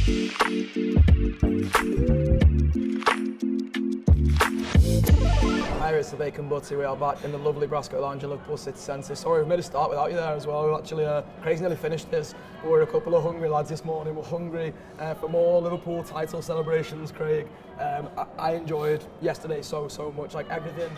Hi, it's the Bacon Butty. We are back in the lovely Brasco Lounge in Liverpool City Centre. Sorry, we've made a start without you there as well. We've actually, Craig's nearly finished this, but we're a couple of hungry lads this morning. We're hungry for more Liverpool title celebrations, Craig. I enjoyed yesterday so much, like everything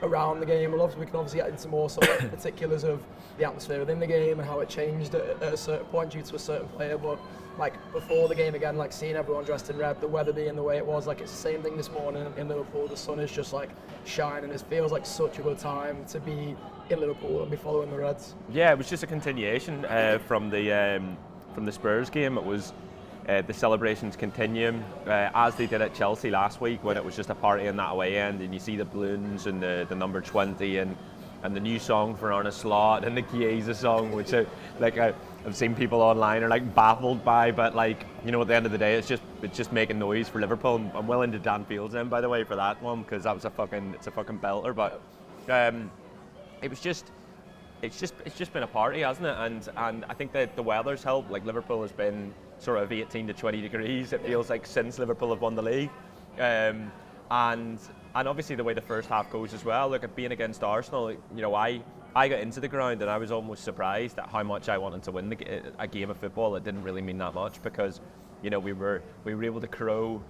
around the game. We can obviously get into more sort of particulars of the atmosphere within the game and how it changed at a certain point due to a certain player, but like before the game again, like seeing everyone dressed in red, the weather being the way it was, like it's the same thing this morning in Liverpool. The sun is just like shining. It feels like such a good time to be in Liverpool and be following the Reds. Yeah, it was just a continuation from the Spurs game. It was the celebrations continuing as they did at Chelsea last week when it was just a party in that away end, and you see the balloons and the number 20 and the new song for Arne Slot and the Chiesa song, which I've seen people online are like baffled by, but like, you know, at the end of the day, it's just making noise for Liverpool. I'm well into Dan Fields in, by the way, for that one, because that was a fucking belter. But it's just been a party, hasn't it? And I think that the weather's helped. Like Liverpool has been sort of 18 to 20 degrees. It feels like since Liverpool have won the league. And obviously the way the first half goes as well. Look, at being against Arsenal, you know, I got into the ground and I was almost surprised at how much I wanted to win a game of football. It didn't really mean that much because, you know, we were able to crow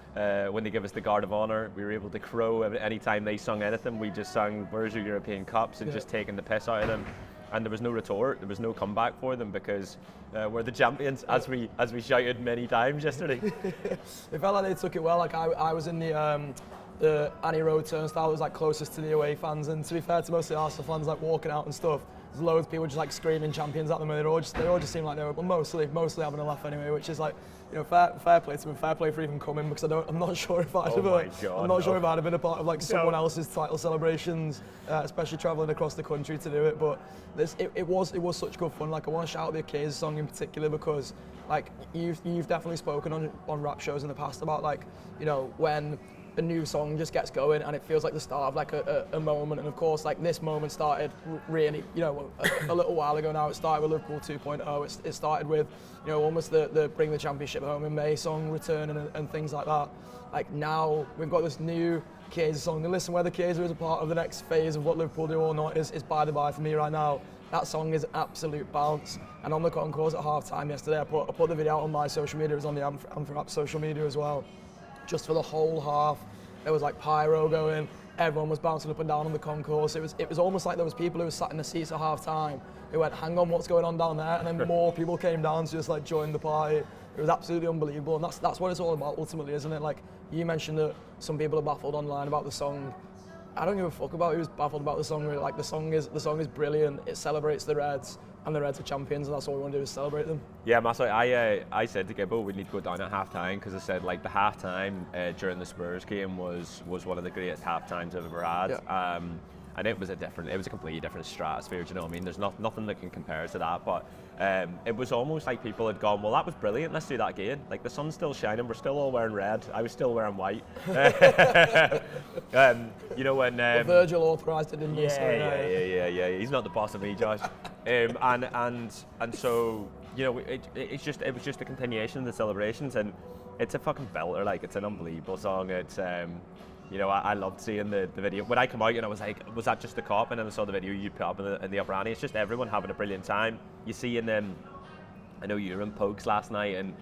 when they give us the Guard of Honour. We were able to crow any time they sung anything. We just sang "Where's Your European Cups" and just taking the piss out of them. And there was no retort. There was no comeback for them because we're the champions, as we shouted many times yesterday. It felt like they took it well. Like I was in the Annie Road turnstile, was like closest to the away fans, and to be fair to most of the Arsenal fans, like walking out and stuff, there's loads of people just like screaming champions at them, and they all just seem like they were, well, mostly having a laugh anyway, which is like, you know, fair play to them, fair play for even coming, because I'm not sure if I'd have been a part of like someone else's title celebrations, especially travelling across the country to do it. But it was such good fun. Like I want to shout out the Chiesa song in particular because like you've definitely spoken on rap shows in the past about like, you know, when a new song just gets going and it feels like the start of like a moment, and of course like this moment started really, you know, a little while ago now. It started with Liverpool 2.0. It started with, you know, almost the Bring the Championship Home in May song returning and things like that. Like now we've got this new Chiesa song, and listen, whether Chiesa is a part of the next phase of what Liverpool do or not is by the by for me right now. That song is absolute bounce, and on the concourse at half time yesterday I put the video out on my social media. It was on the Anfield Wrap social media as well. Just for the whole half, there was like pyro going, everyone was bouncing up and down on the concourse. It was almost like there was people who were sat in the seats at half time who went, hang on, what's going on down there? And then more people came down to just like join the party. It was absolutely unbelievable, and that's what it's all about ultimately, isn't it? Like you mentioned that some people are baffled online about the song. I don't give a fuck about who's baffled about the song. Really. Like the song is brilliant. It celebrates the Reds, and the Reds are champions, and that's all we want to do is celebrate them. Yeah, massively. I said to Gibbo we need to go down at half time because I said like the half time during the Spurs game was one of the greatest half times I've ever had. Yeah. And it was a completely different stratosphere. Do you know what I mean? There's nothing that can compare to that. But it was almost like people had gone, well, that was brilliant. Let's do that again. Like the sun's still shining. We're still all wearing red. I was still wearing white. You know when Virgil authorised it, didn't he? Yeah. He's not the boss of me, Josh. And so you know it was just a continuation of the celebrations, and it's a fucking belter. Like it's an unbelievable song. It's you know, I loved seeing the video. When I come out and I was like, was that just the cop? And then I saw the video you put up in the upper Annie. It's just everyone having a brilliant time. You see in them, I know you were in Pokes last night, and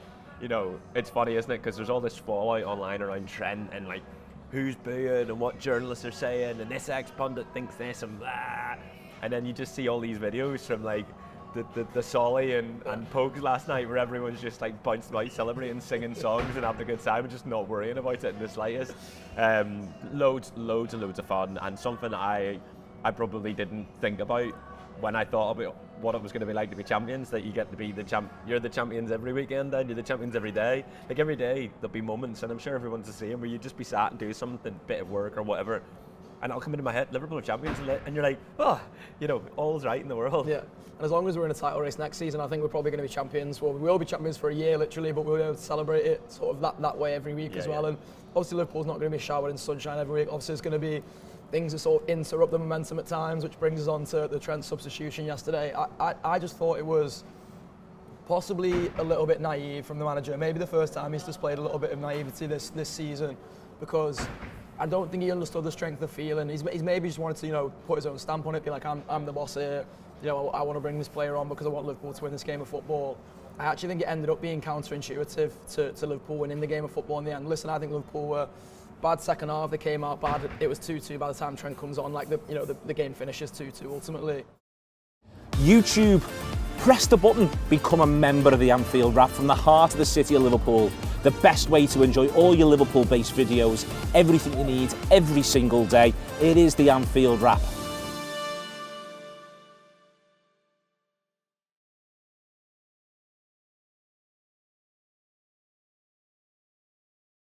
you know, it's funny, isn't it? Because there's all this fallout online around Trent and like who's booing and what journalists are saying, and this ex-pundit thinks this and that. And then you just see all these videos from like the Solly and Pokes last night where everyone's just like bouncing about, celebrating, singing songs and having a good time and just not worrying about it in the slightest. Loads and loads of fun, and something I probably didn't think about when I thought about what it was going to be like to be champions, that you get to be you're the champions every weekend and you're the champions every day. Like every day there'll be moments, and I'm sure everyone's the same, where you just be sat and do something, bit of work or whatever, and it'll come into my head, Liverpool are champions, and you're like, oh, you know, all's right in the world. Yeah, and as long as we're in a title race next season, I think we're probably going to be champions. Well, we will be champions for a year, literally, but we'll be able to celebrate it sort of that way every week as well. And obviously Liverpool's not going to be showered in sunshine every week. Obviously there's going to be things that sort of interrupt the momentum at times, which brings us on to the Trent substitution yesterday. I just thought it was possibly a little bit naive from the manager. Maybe the first time he's displayed a little bit of naivety this season, because I don't think he understood the strength of the feeling. He's maybe just wanted to, you know, put his own stamp on it, be like, I'm the boss here. You know, I want to bring this player on because I want Liverpool to win this game of football. I actually think it ended up being counterintuitive to Liverpool winning the game of football in the end. Listen, I think Liverpool were bad second half. They came out bad. It was 2-2 by the time Trent comes on. Like the game finishes 2-2 ultimately. YouTube, press the button, become a member of the Anfield Wrap from the heart of the city of Liverpool. The best way to enjoy all your Liverpool-based videos, everything you need, every single day. It is the Anfield Wrap.